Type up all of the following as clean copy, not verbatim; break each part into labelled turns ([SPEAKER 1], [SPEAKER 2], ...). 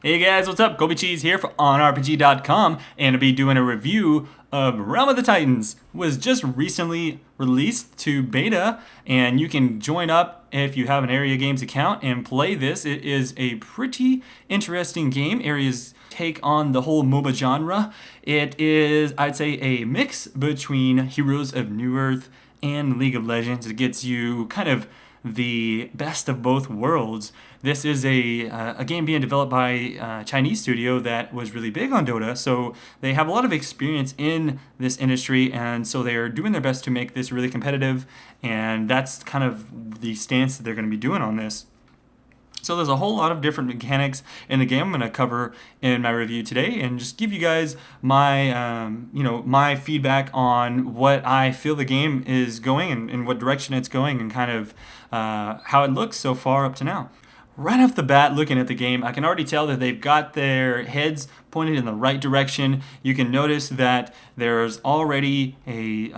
[SPEAKER 1] Hey guys, what's up? ColbyCheeZe here for OnRPG.com, and I'll be doing a review of Realm of the Titans. It was just recently released to beta, and you can join up if you have an Area Games account and play this. It is a pretty interesting game. Area's take on the whole MOBA genre. It is, I'd say, a mix between Heroes of New Earth and League of Legends. It gets you kind of the best of both worlds. This is a game being developed by a Chinese studio that was really big on Dota, so they have a lot of experience in this industry, and so they are doing their best to make this really competitive, and that's kind of the stance that they're going to be doing on this. So there's a whole lot of different mechanics in the game I'm going to cover in my review today, and just give you guys my my feedback on what I feel the game is going and what direction it's going, and kind of how it looks so far up to now. Right off the bat, looking at the game, I can already tell that they've got their heads pointed in the right direction. You can notice that there's already replay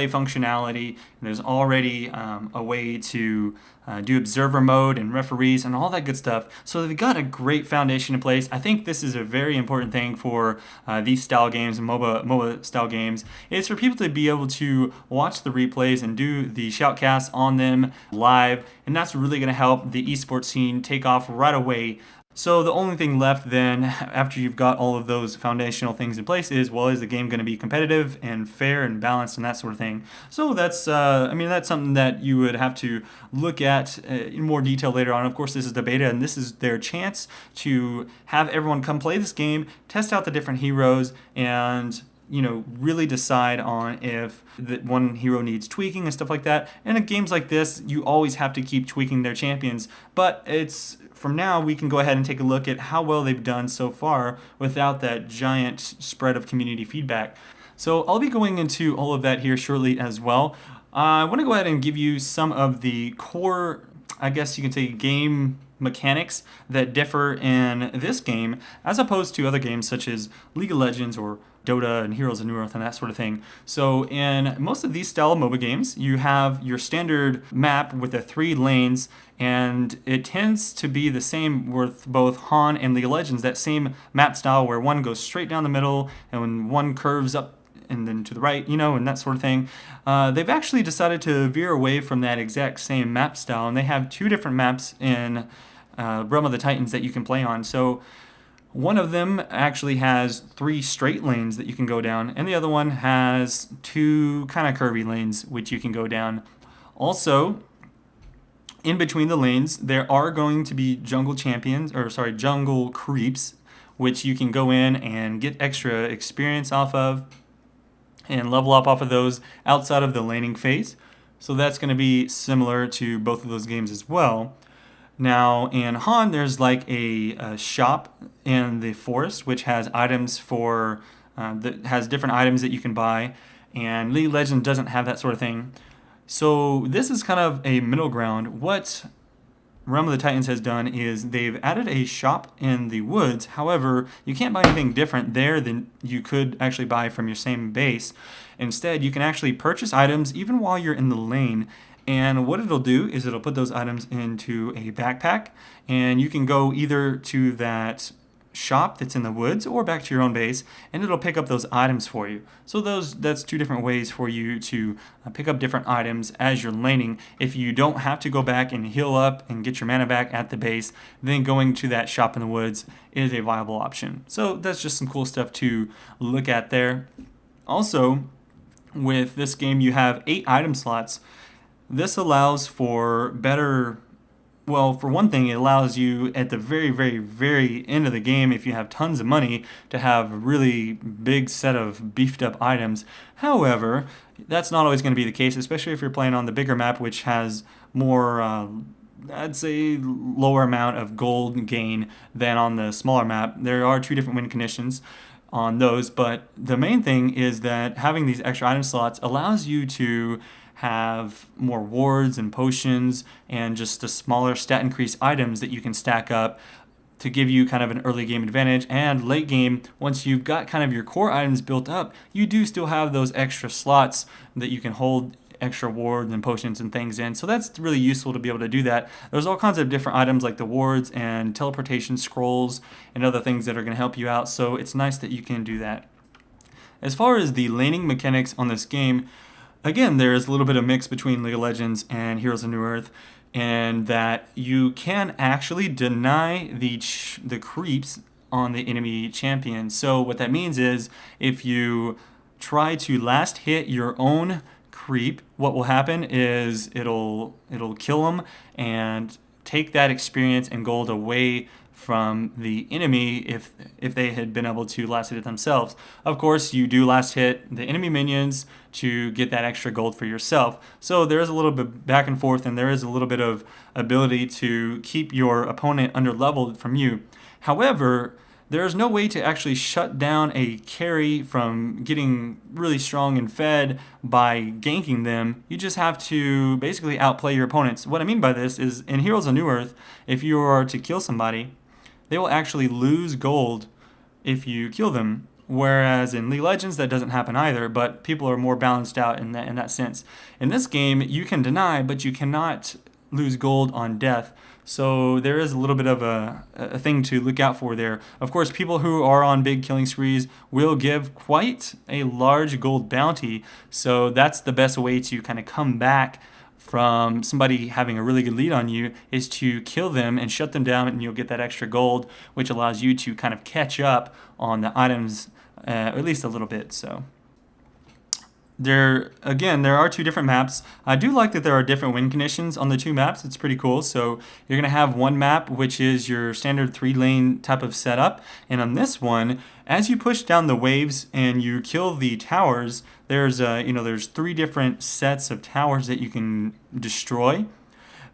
[SPEAKER 1] functionality, and there's already a way to do observer mode and referees and all that good stuff. So they've got a great foundation in place. I think this is a very important thing for these style games and MOBA style games. It's for people to be able to watch the replays and do the shoutcasts on them live, and that's really going to help the esports scene take off right away. So the only thing left then, after you've got all of those foundational things in place, is, well, is the game going to be competitive and fair and balanced and that sort of thing? So that's, that's something that you would have to look at in more detail later on. Of course, this is the beta, and this is their chance to have everyone come play this game, test out the different heroes, and really decide on if that one hero needs tweaking and stuff like that. And in games like this, you always have to keep tweaking their champions, but from now we can go ahead and take a look at how well they've done so far without that giant spread of community feedback. So I'll be going into all of that here shortly as well. I want to go ahead and give you some of the core, I guess you can say, game mechanics that differ in this game as opposed to other games such as League of Legends or Dota and Heroes of New Earth and that sort of thing. So in most of these style MOBA games, you have your standard map with the 3 lanes, and it tends to be the same with both Han and League of Legends, that same map style where one goes straight down the middle and when one curves up and then to the right, and that sort of thing. They've actually decided to veer away from that exact same map style, and they have 2 different maps in Realm of the Titans that you can play on. So one of them actually has 3 straight lanes that you can go down, and the other one has 2 kind of curvy lanes which you can go down. Also, in between the lanes, there are going to be jungle creeps, which you can go in and get extra experience off of and level up off of those outside of the laning phase. So that's going to be similar to both of those games as well. Now in Han, there's like a shop in the forest which has items for that has different items that you can buy, and League of Legends doesn't have that sort of thing. So this is kind of a middle ground. What Realm of the Titans has done is they've added a shop in the woods. However, you can't buy anything different there than you could actually buy from your same base. Instead, you can actually purchase items even while you're in the lane. And what it'll do is it'll put those items into a backpack, and you can go either to that shop that's in the woods or back to your own base, and it'll pick up those items for you. So that's 2 different ways for you to pick up different items as you're laning. If you don't have to go back and heal up and get your mana back at the base, then going to that shop in the woods is a viable option. So that's just some cool stuff to look at there. Also, with this game, you have 8 item slots. This allows for better, well, for one thing, it allows you at the very, very, very end of the game, if you have tons of money, to have a really big set of beefed up items. However, that's not always going to be the case, especially if you're playing on the bigger map, which has more, I'd say, lower amount of gold gain than on the smaller map. There are 2 different win conditions on those, but the main thing is that having these extra item slots allows you to have more wards and potions and just the smaller stat increase items that you can stack up to give you kind of an early game advantage. And late game, once you've got kind of your core items built up, you do still have those extra slots that you can hold extra wards and potions and things in. So that's really useful to be able to do that. There's all kinds of different items like the wards and teleportation scrolls and other things that are going to help you out. So it's nice that you can do that. As far as the laning mechanics on this game, again, there is a little bit of mix between League of Legends and Heroes of New Earth, and that you can actually deny the creeps on the enemy champion. So what that means is if you try to last hit your own creep, what will happen is it'll kill them and take that experience and gold away from the enemy if they had been able to last hit it themselves. Of course, you do last hit the enemy minions to get that extra gold for yourself. So there is a little bit back and forth, and there is a little bit of ability to keep your opponent under leveled from you. However, there is no way to actually shut down a carry from getting really strong and fed by ganking them. You just have to basically outplay your opponents. What I mean by this is in Heroes of New Earth, if you are to kill somebody, they will actually lose gold if you kill them. Whereas in League of Legends, that doesn't happen either, but people are more balanced out in that sense. In this game, you can deny, but you cannot lose gold on death. So there is a little bit of a thing to look out for there. Of course, people who are on big killing sprees will give quite a large gold bounty. So that's the best way to kind of come back from somebody having a really good lead on you, is to kill them and shut them down, and you'll get that extra gold, which allows you to kind of catch up on the items at least a little bit. So there are two different maps. I do like that there are different win conditions on the two maps. It's pretty cool. So you're going to have one map which is your standard 3-lane type of setup, and on this one, as you push down the waves and you kill the towers, there's 3 different sets of towers that you can destroy.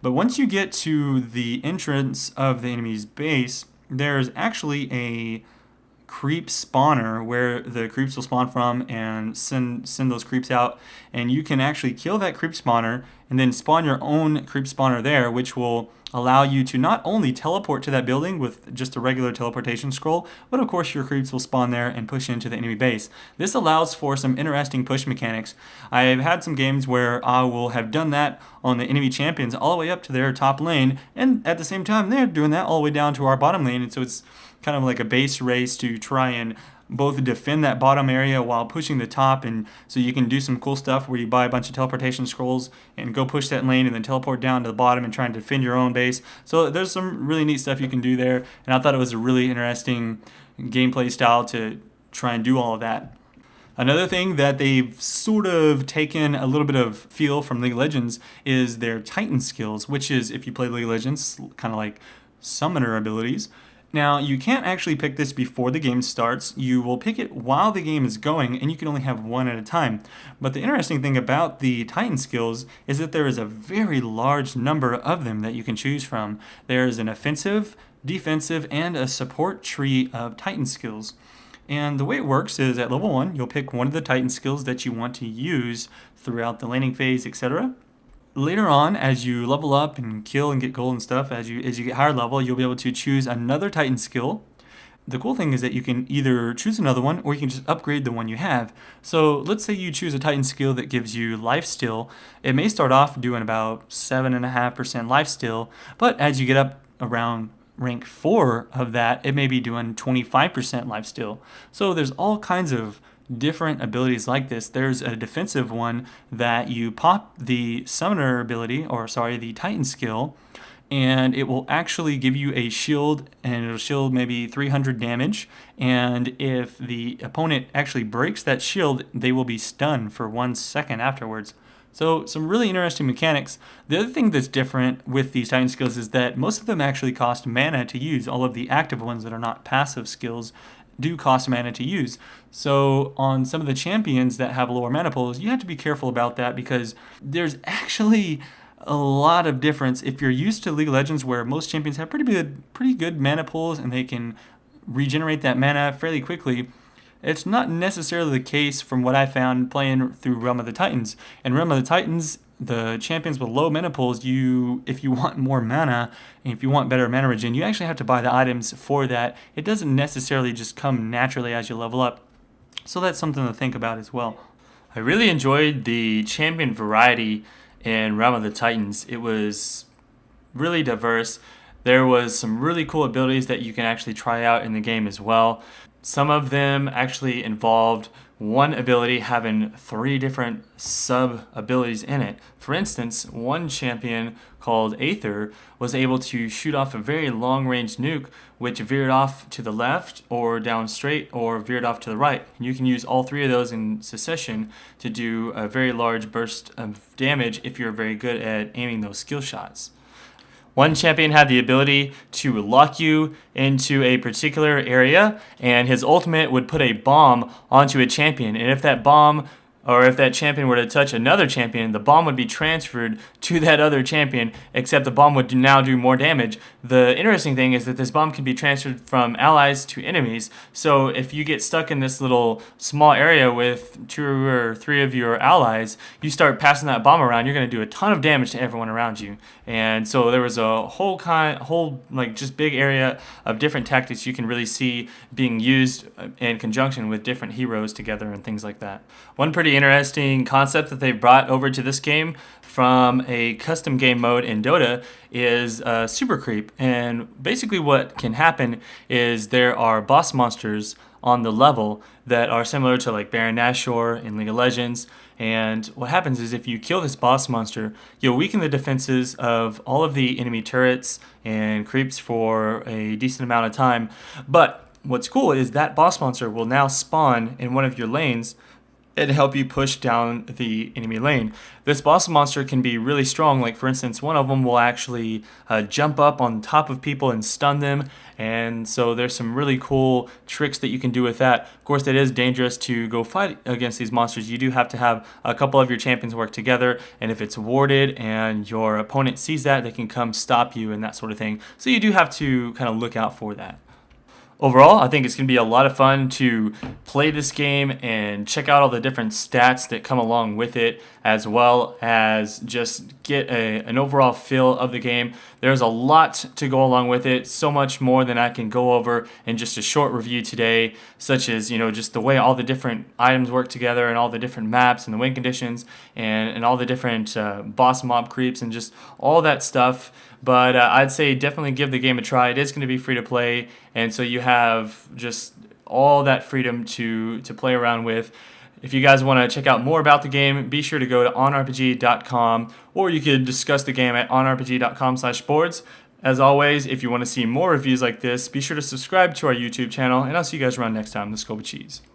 [SPEAKER 1] But once you get to the entrance of the enemy's base, there's actually a creep spawner where the creeps will spawn from and send those creeps out, and you can actually kill that creep spawner and then spawn your own creep spawner there, which will allow you to not only teleport to that building with just a regular teleportation scroll, but of course your creeps will spawn there and push into the enemy base. This allows for some interesting push mechanics. I've had some games where I will have done that on the enemy champions all the way up to their top lane, and at the same time they're doing that all the way down to our bottom lane, and so it's kind of like a base race to try and both defend that bottom area while pushing the top. And so you can do some cool stuff where you buy a bunch of teleportation scrolls and go push that lane and then teleport down to the bottom and try and defend your own base. So there's some really neat stuff you can do there, and I thought it was a really interesting gameplay style to try and do all of that. Another thing that they've sort of taken a little bit of feel from League of Legends is their Titan skills, which is, if you play League of Legends, kind of like summoner abilities. Now, you can't actually pick this before the game starts. You will pick it while the game is going, and you can only have one at a time. But the interesting thing about the Titan skills is that there is a very large number of them that you can choose from. There's an offensive, defensive, and a support tree of Titan skills. And the way it works is at level 1, you'll pick one of the Titan skills that you want to use throughout the laning phase, etc. Later on, as you level up and kill and get gold and stuff, as you get higher level, you'll be able to choose another Titan skill. The cool thing is that you can either choose another one or you can just upgrade the one you have. So let's say you choose a Titan skill that gives you lifesteal. It may start off doing about 7.5% lifesteal, but as you get up around rank 4 of that, it may be doing 25% lifesteal. So there's all kinds of different abilities like this. There's a defensive one that you pop the summoner ability, the Titan skill, and it will actually give you a shield, and it'll shield maybe 300 damage, and if the opponent actually breaks that shield, they will be stunned for 1 second afterwards. So some really interesting mechanics. The other thing that's different with these Titan skills is that most of them actually cost mana to use. All of the active ones that are not passive skills do cost mana to use. So on some of the champions that have lower mana pools, you have to be careful about that, because there's actually a lot of difference. If you're used to League of Legends where most champions have pretty good mana pools and they can regenerate that mana fairly quickly, it's not necessarily the case from what I found playing through Realm of the Titans. In Realm of the Titans, the champions with low mana pools, if you want more mana, and if you want better mana regen, you actually have to buy the items for that. It doesn't necessarily just come naturally as you level up. So that's something to think about as well. I really enjoyed the champion variety in Realm of the Titans. It was really diverse. There was some really cool abilities that you can actually try out in the game as well. Some of them actually involved one ability having 3 different sub abilities in it. For instance, one champion called Aether was able to shoot off a very long range nuke which veered off to the left or down straight or veered off to the right. And you can use all 3 of those in succession to do a very large burst of damage if you're very good at aiming those skill shots. One champion had the ability to lock you into a particular area, and his ultimate would put a bomb onto a champion. And if that bomb or if that champion were to touch another champion, the bomb would be transferred to that other champion, except the bomb would now do more damage. The interesting thing is that this bomb can be transferred from allies to enemies, so if you get stuck in this little small area with 2 or 3 of your allies, you start passing that bomb around, you're going to do a ton of damage to everyone around you. And so there was a whole just big area of different tactics you can really see being used in conjunction with different heroes together and things like that. One pretty interesting concept that they've brought over to this game from a custom game mode in Dota is super creep. And basically what can happen is there are boss monsters on the level that are similar to like Baron Nashor in League of Legends. And what happens is if you kill this boss monster, you'll weaken the defenses of all of the enemy turrets and creeps for a decent amount of time. But what's cool is that boss monster will now spawn in one of your lanes and help you push down the enemy lane. This boss monster can be really strong. Like for instance, one of them will actually jump up on top of people and stun them. And so there's some really cool tricks that you can do with that. Of course, it is dangerous to go fight against these monsters. You do have to have a couple of your champions work together. And if it's warded and your opponent sees that, they can come stop you and that sort of thing. So you do have to kind of look out for that. Overall, I think it's going to be a lot of fun to play this game and check out all the different stats that come along with it, as well as just get an overall feel of the game. There's a lot to go along with it, so much more than I can go over in just a short review today, such as, just the way all the different items work together and all the different maps and the win conditions and all the different boss mob creeps and just all that stuff. But I'd say definitely give the game a try. It is going to be free to play, and so you have just all that freedom to play around with. If you guys want to check out more about the game, be sure to go to OnRPG.com, or you could discuss the game at OnRPG.com/boards. As always, if you want to see more reviews like this, be sure to subscribe to our YouTube channel, and I'll see you guys around next time. This is ColbyCheeZe.